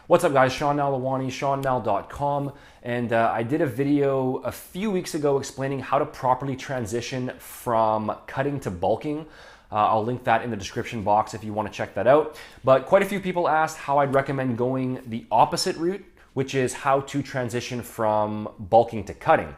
What's up guys, Sean Nalawani, SeanNal.com, and I did a video a few weeks ago explaining how to properly transition from cutting to bulking. I'll link that in the description box if you want to check that out. But quite a few people asked how I'd recommend going the opposite route, which is how to transition from bulking to cutting.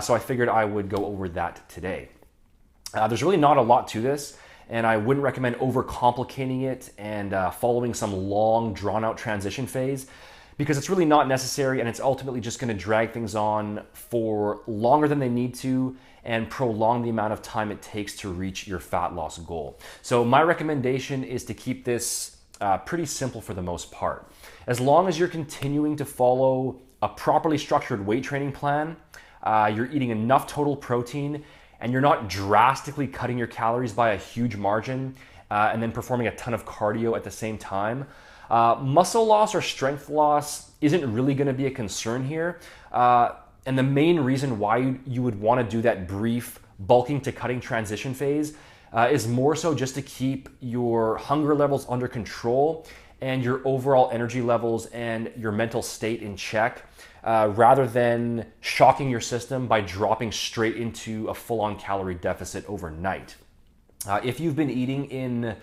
So I figured I would go over that today. There's really not a lot to this, and I wouldn't recommend overcomplicating it and following some long, drawn-out transition phase, because it's really not necessary, and it's ultimately just going to drag things on for longer than they need to and prolong the amount of time it takes to reach your fat loss goal. So my recommendation is to keep this pretty simple for the most part. As long as you're continuing to follow a properly structured weight training plan, you're eating enough total protein, and you're not drastically cutting your calories by a huge margin and then performing a ton of cardio at the same time, muscle loss or strength loss isn't really going to be a concern here. And the main reason why you would want to do that brief bulking to cutting transition phase is more so just to keep your hunger levels under control and your overall energy levels and your mental state in check, rather than shocking your system by dropping straight into a full-on calorie deficit overnight. If you've been eating in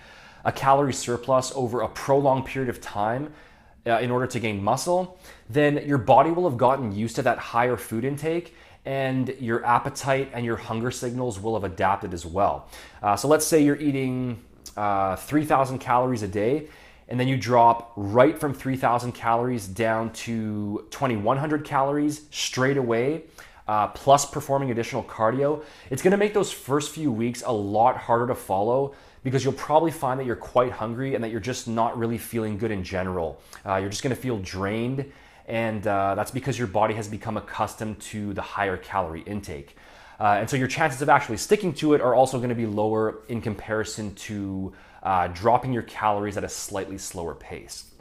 a calorie surplus over a prolonged period of time in order to gain muscle, then your body will have gotten used to that higher food intake, and your appetite and your hunger signals will have adapted as well. So let's say you're eating 3,000 calories a day, and then you drop right from 3,000 calories down to 2,100 calories straight away, plus performing additional cardio. It's gonna make those first few weeks a lot harder to follow, because you'll probably find that you're quite hungry and that you're just not really feeling good in general. You're just gonna feel drained, and that's because your body has become accustomed to the higher calorie intake. And so your chances of actually sticking to it are also gonna be lower in comparison to dropping your calories at a slightly slower pace.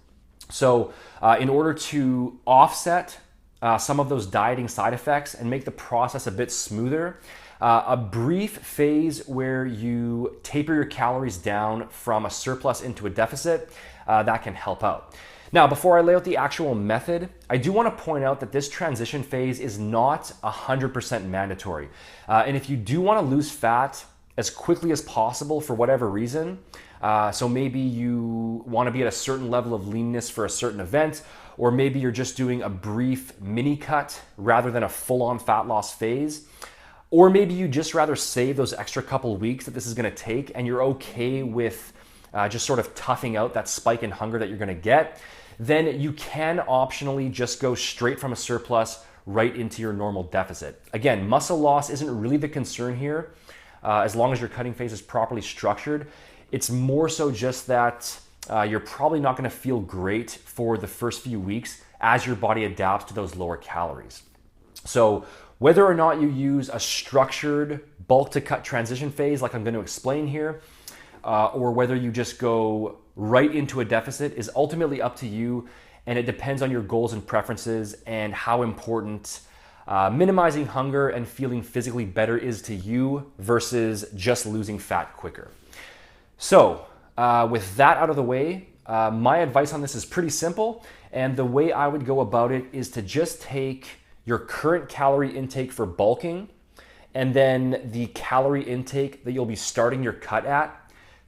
So in order to offset some of those dieting side effects and make the process a bit smoother, a brief phase where you taper your calories down from a surplus into a deficit, that can help out. Now, before I lay out the actual method, I do want to point out that this transition phase is not 100% mandatory. And if you do want to lose fat as quickly as possible for whatever reason, so maybe you want to be at a certain level of leanness for a certain event, or maybe you're just doing a brief mini cut rather than a full-on fat loss phase, or maybe you just rather save those extra couple weeks that this is going to take, and you're okay with just sort of toughing out that spike in hunger that you're going to get, then you can optionally just go straight from a surplus right into your normal deficit. Again, muscle loss isn't really the concern here, as long as your cutting phase is properly structured. It's more so just that you're probably not going to feel great for the first few weeks as your body adapts to those lower calories. So whether or not you use a structured bulk to cut transition phase like I'm going to explain here, or whether you just go right into a deficit, is ultimately up to you, and it depends on your goals and preferences and how important minimizing hunger and feeling physically better is to you versus just losing fat quicker. So with that out of the way, my advice on this is pretty simple, and the way I would go about it is to just take your current calorie intake for bulking and then the calorie intake that you'll be starting your cut at,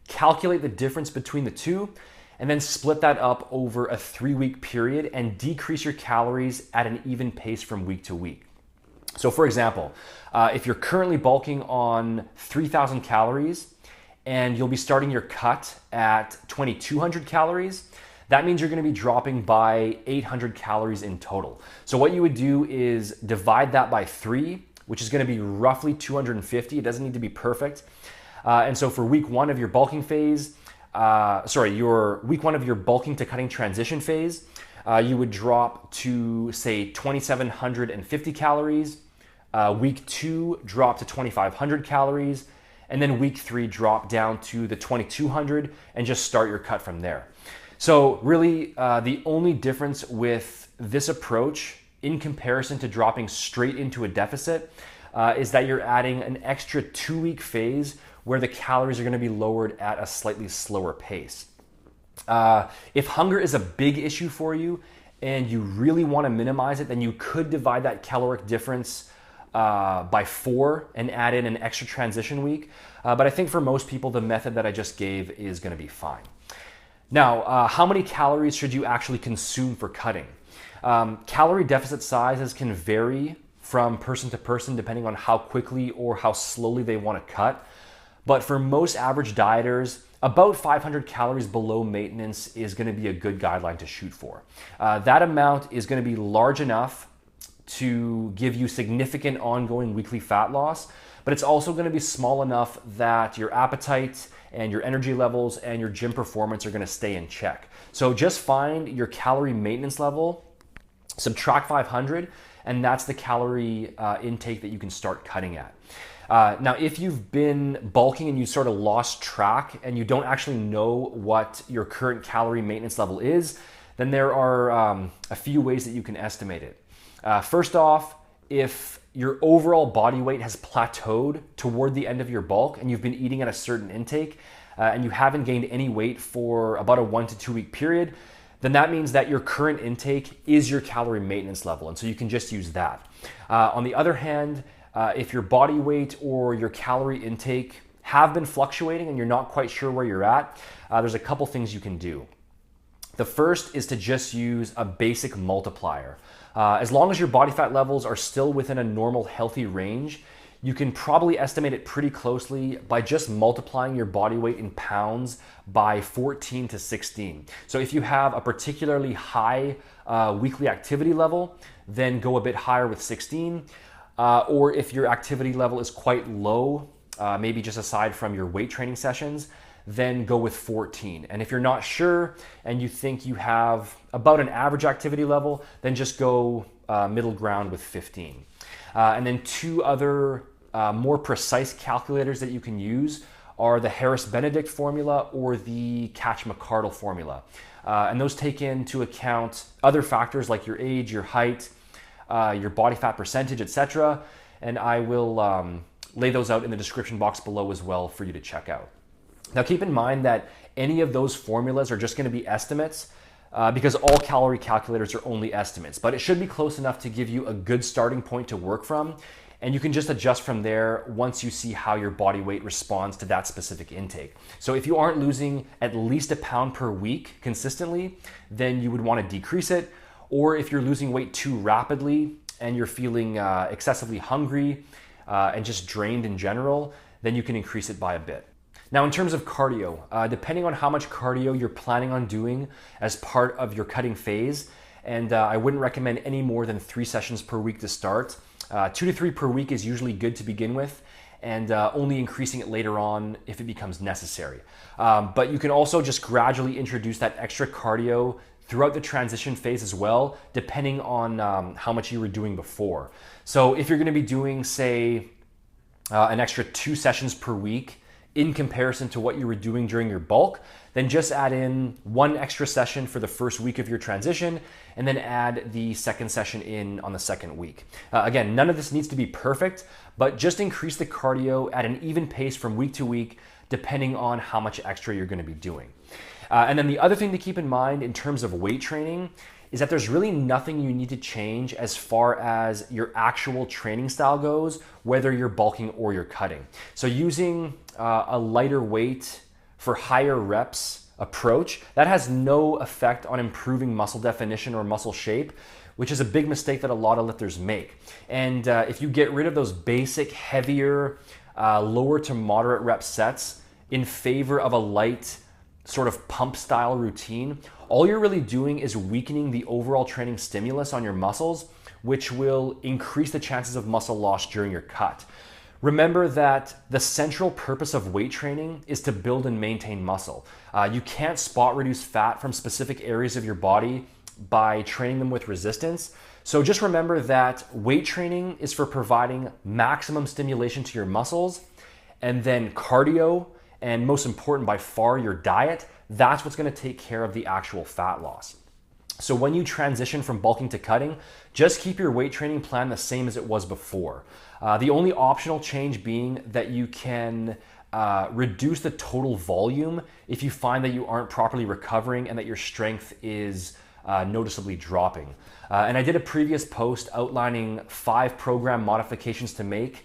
calculate the difference between the two, and then split that up over a 3-week period and decrease your calories at an even pace from week to week. So for example, if you're currently bulking on 3,000 calories and you'll be starting your cut at 2,200 calories, that means you're going to be dropping by 800 calories in total. So what you would do is divide that by 3, which is going to be roughly 250. It doesn't need to be perfect. And so for week 1 of your bulking phase, your week 1 of your bulking to cutting transition phase, you would drop to say 2,750 calories. Week 2, drop to 2,500 calories. And then week 3, drop down to the 2,200 and just start your cut from there. So really, the only difference with this approach in comparison to dropping straight into a deficit is that you're adding an extra 2-week phase where the calories are going to be lowered at a slightly slower pace. If hunger is a big issue for you and you really want to minimize it, then you could divide that caloric difference by 4 and add in an extra transition week. But I think for most people, the method that I just gave is going to be fine. Now, how many calories should you actually consume for cutting? Calorie deficit sizes can vary from person to person depending on how quickly or how slowly they want to cut. But for most average dieters, about 500 calories below maintenance is going to be a good guideline to shoot for. That amount is going to be large enough to give you significant ongoing weekly fat loss, but it's also going to be small enough that your appetite and your energy levels and your gym performance are going to stay in check. So just find your calorie maintenance level, subtract 500, and that's the calorie intake that you can start cutting at. Now, if you've been bulking and you sort of lost track and you don't actually know what your current calorie maintenance level is, then there are a few ways that you can estimate it. First off, if your overall body weight has plateaued toward the end of your bulk and you've been eating at a certain intake and you haven't gained any weight for about a 1 to 2 week period, then that means that your current intake is your calorie maintenance level. And so you can just use that. On the other hand, if your body weight or your calorie intake have been fluctuating and you're not quite sure where you're at, there's a couple things you can do. The first is to just use a basic multiplier. As long as your body fat levels are still within a normal healthy range, you can probably estimate it pretty closely by just multiplying your body weight in pounds by 14 to 16. So if you have a particularly high weekly activity level, then go a bit higher with 16. Or if your activity level is quite low, maybe just aside from your weight training sessions, then go with 14. And if you're not sure and you think you have about an average activity level, then just go middle ground with 15. And then two other more precise calculators that you can use are the Harris-Benedict formula or the Catch-McCardle formula. And those take into account other factors like your age, your height, your body fat percentage, etc. And I will lay those out in the description box below as well for you to check out. Now keep in mind that any of those formulas are just going to be estimates because all calorie calculators are only estimates, but it should be close enough to give you a good starting point to work from, and you can just adjust from there once you see how your body weight responds to that specific intake. So if you aren't losing at least a pound per week consistently, then you would want to decrease it, or if you're losing weight too rapidly and you're feeling excessively hungry and just drained in general, then you can increase it by a bit. Now, in terms of cardio, depending on how much cardio you're planning on doing as part of your cutting phase, and I wouldn't recommend any more than 3 sessions per week to start. 2 to 3 per week is usually good to begin with, and only increasing it later on if it becomes necessary. But you can also just gradually introduce that extra cardio throughout the transition phase as well, depending on how much you were doing before. So if you're going to be doing, say, an extra 2 sessions per week, in comparison to what you were doing during your bulk, then just add in 1 extra session for the first week of your transition, and then add the second session in on the second week. Again, none of this needs to be perfect, but just increase the cardio at an even pace from week to week, depending on how much extra you're gonna be doing. And then the other thing to keep in mind in terms of weight training is that there's really nothing you need to change as far as your actual training style goes, whether you're bulking or you're cutting. So using a lighter weight for higher reps approach, that has no effect on improving muscle definition or muscle shape, which is a big mistake that a lot of lifters make. And if you get rid of those basic, heavier, lower to moderate rep sets in favor of a light, sort of pump style routine, all you're really doing is weakening the overall training stimulus on your muscles, which will increase the chances of muscle loss during your cut. Remember that the central purpose of weight training is to build and maintain muscle. You can't spot reduce fat from specific areas of your body by training them with resistance. So just remember that weight training is for providing maximum stimulation to your muscles, and then cardio, and most important by far, your diet, that's what's going to take care of the actual fat loss. So when you transition from bulking to cutting, just keep your weight training plan the same as it was before. The only optional change being that you can reduce the total volume if you find that you aren't properly recovering and that your strength is noticeably dropping. And I did a previous post outlining 5 program modifications to make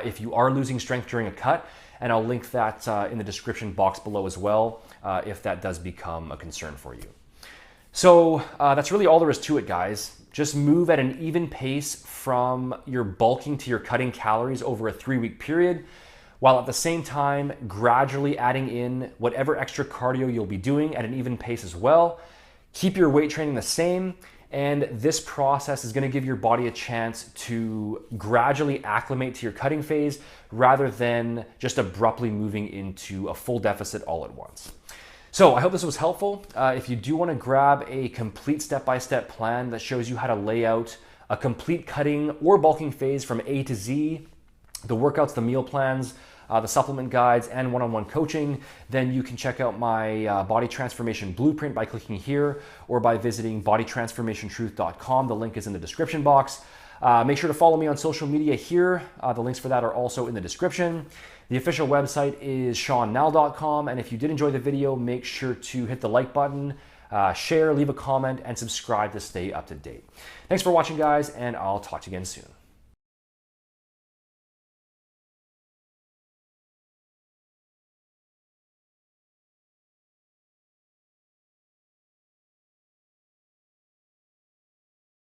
if you are losing strength during a cut, and I'll link that in the description box below as well if that does become a concern for you. So that's really all there is to it, guys. Just move at an even pace from your bulking to your cutting calories over a 3-week period, while at the same time gradually adding in whatever extra cardio you'll be doing at an even pace as well. Keep your weight training the same, and this process is going to give your body a chance to gradually acclimate to your cutting phase rather than just abruptly moving into a full deficit all at once. So I hope this was helpful. If you do want to grab a complete step-by-step plan that shows you how to lay out a complete cutting or bulking phase from A to Z, the workouts, the meal plans, the supplement guides, and one-on-one coaching, then you can check out my body transformation blueprint by clicking here or by visiting bodytransformationtruth.com. The link is in the description box. Make sure to follow me on social media here. The links for that are also in the description. The official website is seannell.com, and if you did enjoy the video, make sure to hit the like button, share, leave a comment, and subscribe to stay up to date. Thanks for watching, guys, and I'll talk to you again soon.